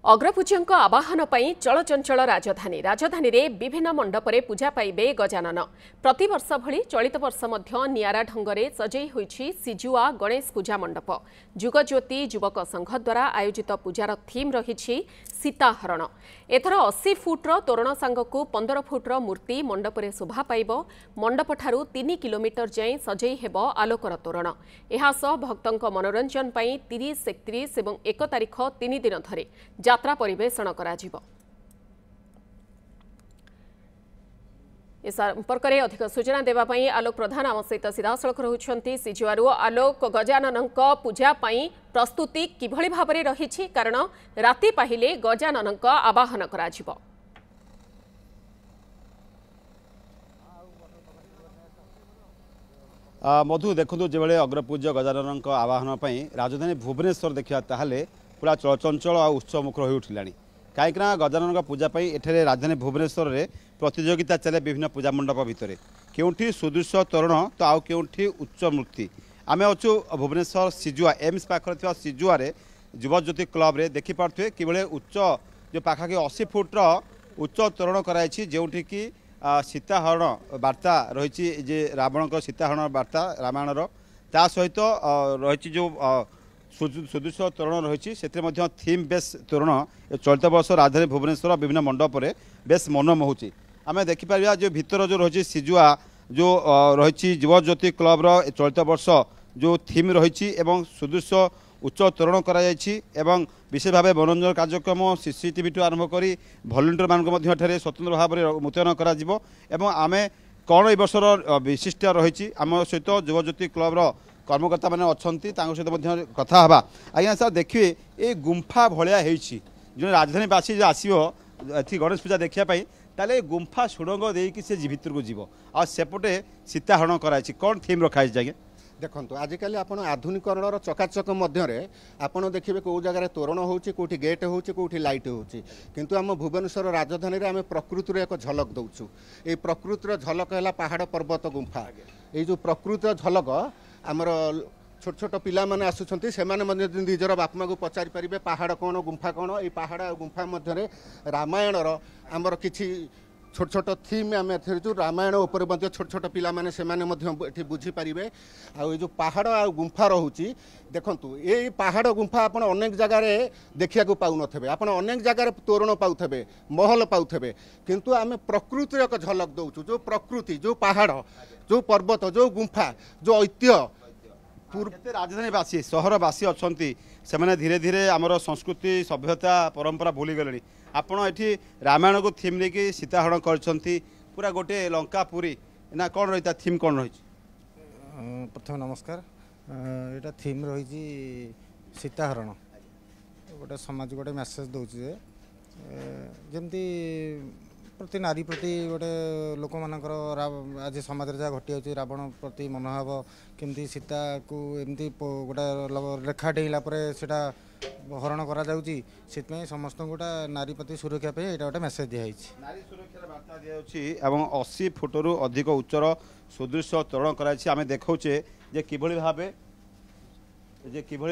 अग्रपूज्यଙ୍କ आवाहन पई चलचंचल राजधानी राजधानी रे विभिन्न मंडपरे पूजा पाइबे गजानन प्रतिवर्ष भली चलित वर्ष मध्य नियारा ढंगरे सजई होईछि सिजुआ गणेश पूजा मंडप जुगज्योति युवक संघ द्वारा आयोजित पूजार थीम रहिछि सीताहरण एथर 80 फुट्र तोरण सांगकु 15 फुट्र मूर्ति मंडपरे शोभा पाइब मंडप ठारू 3 किलोमीटर जाए सजई हेब आलोकर तोरण एहासह भक्तंक मनोरंजन पई 30, 31 एवं 1 तारिख 3 दिन धरे यात्रा परिवेषण कराजिबो। ए संपर्क में अधिक सूचना देवाई आलोक प्रधान आम सहित सीधासख रहुछंती सिजुआरु आलोक गजाननक पूजा पाई प्रस्तुति किभली भाबरे रहिछि कारण राति पाहिले गजाननक आवाहन कराजिबो। मधु देखु जो अग्रपूज्य गजानन आवाहन राजधानी भुवनेश्वर देखा ताहले पूरा चलचंचल आ उत्सवमुखर हो उठिला कहीं गजानन पूजा एठारे राजधानी भुवनेश्वर में प्रतियोगिता चले विभिन्न पूजा मंडप भितर केउठी सुदृश तोरण तो आउ केउठी उच्च मूर्ति आम अच्छु भुवनेश्वर सिजुआ एम्स पाखे सिजुआ युवज्योति क्लब रे देखिपे कि उच्च जो पाखापाखि 80 फुट्र उच्च तोरण कराई जोठी कि सीताहरण वार्ता रही रावण को सीताहरण वार्ता रामायण ता सहित रही जो सुदृश तोरण रही से थीम बेस तोरण चलित वर्ष राजधानी भुवनेश्वर विभिन्न मंडप में बेस मनोरम होची आम देखिपर जो भितर जो रही सिजुआ जो रही युवज्योति क्लब चलित वर्ष जो थीम रही सुदृश उच्च तोरण कर विशेष भाव मनोरंजन कार्यक्रम सीसीटीवी ठू आरंभ कर भलेंटियर मानक स्वतंत्र भाव में मुतयन करें कौन ए वर्षर विशिष्ट रही आम सहित युवज्योति क्लब कर्मकर्ता मैंने अच्छा सहित कथा हवा आज्ञा सर देखिए ये गुंफा भाया जो राजधानीवासी जो आसो गणेश पूजा देखापी ताले गुंफा सुड़ंग देकी से भितर को जीव आसेपटे सीताहरण कराई कौन थीम रखाई आज्ञा देखो आजिकल आप आधुनिकरण चकाचक मध्य आपड़ देखिए कौ जगह तोरण होटी गेट होटी लाइट होती आम भुवनेश्वर राजधानी आम प्रकृतिर एक झलक दौचु ये प्रकृतिर झलक है पहाड़ पर्वत गुंफा ये जो प्रकृतिर झलक आमर छोट छोट पिला माने आसुछंती से माने निजर बापमा को पचारि परिबे पहाड़ कौन गुंफा कौन ये पहाड़ गुंफा मध्य रामायण आमर किछि छोट छोट थीम आम एथु रामायण उपर छोट छोट पिला माने से माने मध्य बुझी पारिबे आ जो पहाड़ आ गुंफा रहुची देखंतु ये पहाड़ गुंफा आपण अनेक जगह देखिया को पाउ नथबे आपण अनेक जगह तोरण पाउथबे महल पाउथबे किंतु आम प्रकृतिर एक झलक दउचु जो प्रकृति जो पहाड़ जो पर्वत जो गुंफा जो ऐतिह्य राजधानीवासी सहरवासी अच्छा से धीरे धीरे आमर संस्कृति सभ्यता परंपरा भूली गले आपण ये रामायण को थीम लेकिन सीताहरण कर पूरा गोटे लंका पुरी ना कौन रही थीम कौन रही प्रथम नमस्कार यहाँ थीम रही सीताहरण गोटे समाज गोटे मेसेज दूसरे जमती प्रति नारी प्रति गोटे लोक मानकर आज समाज जहाँ घटी रावण प्रति मनोभाव केमती सीता को एमती गोटे रेखा डेला सेटा हरण करा समस्त गोटा नारी प्रति सुरक्षा पे यहाँ गोटे मेसेज दिखाई नारी सुरक्षा वार्ता दिखाई 80 फुटरू अधिक उच्चर सुदृश तोरण कराई आम देखौचे जे किभली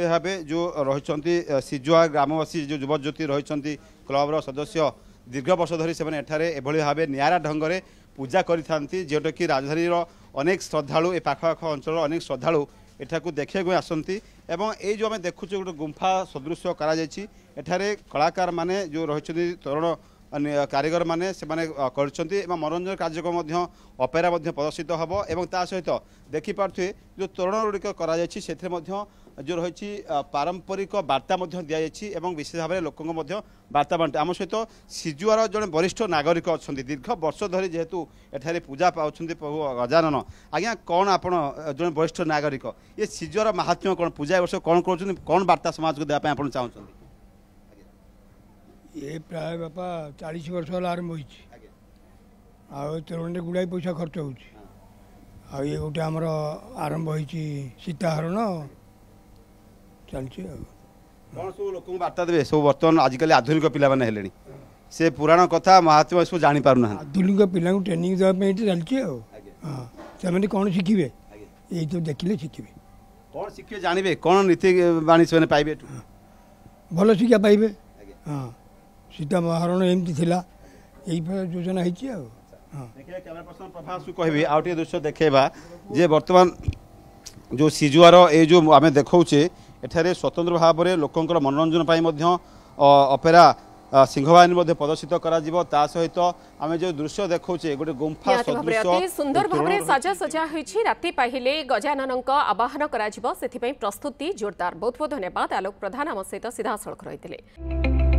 भावे जो रही सिजुआ ग्रामवासी जो युवज्योति रही क्लबर सदस्य दीर्घ वर्ष धरी से एभली भाव नियारा ढंग से पूजा करी जोटा कि राजधानी अनेक श्रद्धालु ए पाखपाख अंचल अनेक श्रद्धालु एठाकू देखा आसती एवं ये जो आम देखुचे गोटे गुंफा सदृश कर कलाकार माने जो रही तोरण कारीगर माने से मनोरंजन कार्यक्रम अपेरा प्रदर्शित हम और ता सहित देखिपे जो तोरण गुड़िक कर जो रही पारंपरिक वार्ता दि विशेष भाव में लोक वार्ता बांटे आम सहित सिजुआर जड़े वरिष्ठ नागरिक अच्छा दीर्घ वर्ष धरी जेहेतु एठारे पूजा पाँच प्रभु गजानन आज्ञा कौन आप जड़े वरिष्ठ नागरिक ये सिजुआर महात्म्य कौन पूजा वर्ष कौन कर कौन वार्ता समाज को देवाई आप चाहते ये प्राय बापा 40 वर्ष वाला आरंभ हो तोरण गुड़ाई पैसा खर्च हो ये गोटे आमर आरंभ हो सीताहरण चलती कौन सब लोक वार्ता देवे सब बर्तमान आजिकल आधुनिक पिला माने हेलेनी से पुराण कथा महात्मा सब जानी पारना आधुनिक पिला ट्रेनिंग देवाई चलती से कौन शिखे यही तो देखिले शिखे कौन शिखे जानवे कौन नीति बाणी से पाइबे भल शिक्षा पाइबे हाँ सीता महारण एमती थिला यही योजना होती है। हाँ देखिए कैमरा पर्सन प्रभास कहबी आउ टे दृश्य देखा जे वर्तमान जो सिजुआर ये जो आम देखौचे एठारे स्वतंत्र भाव में लोकंर मनोरंजन पाई अपेरा सिंहवाहिनी प्रदर्शित करा सहित आम जो दृश्य देखौचे गोटे गुंफा अति सुंदर भाव में साजासजा होइछि राति पाहिले गजानन आवाहन करा प्रस्तुति जोरदार। बहुत बहुत धन्यवाद आलोक प्रधान आम सहित सीधा सड़क रही।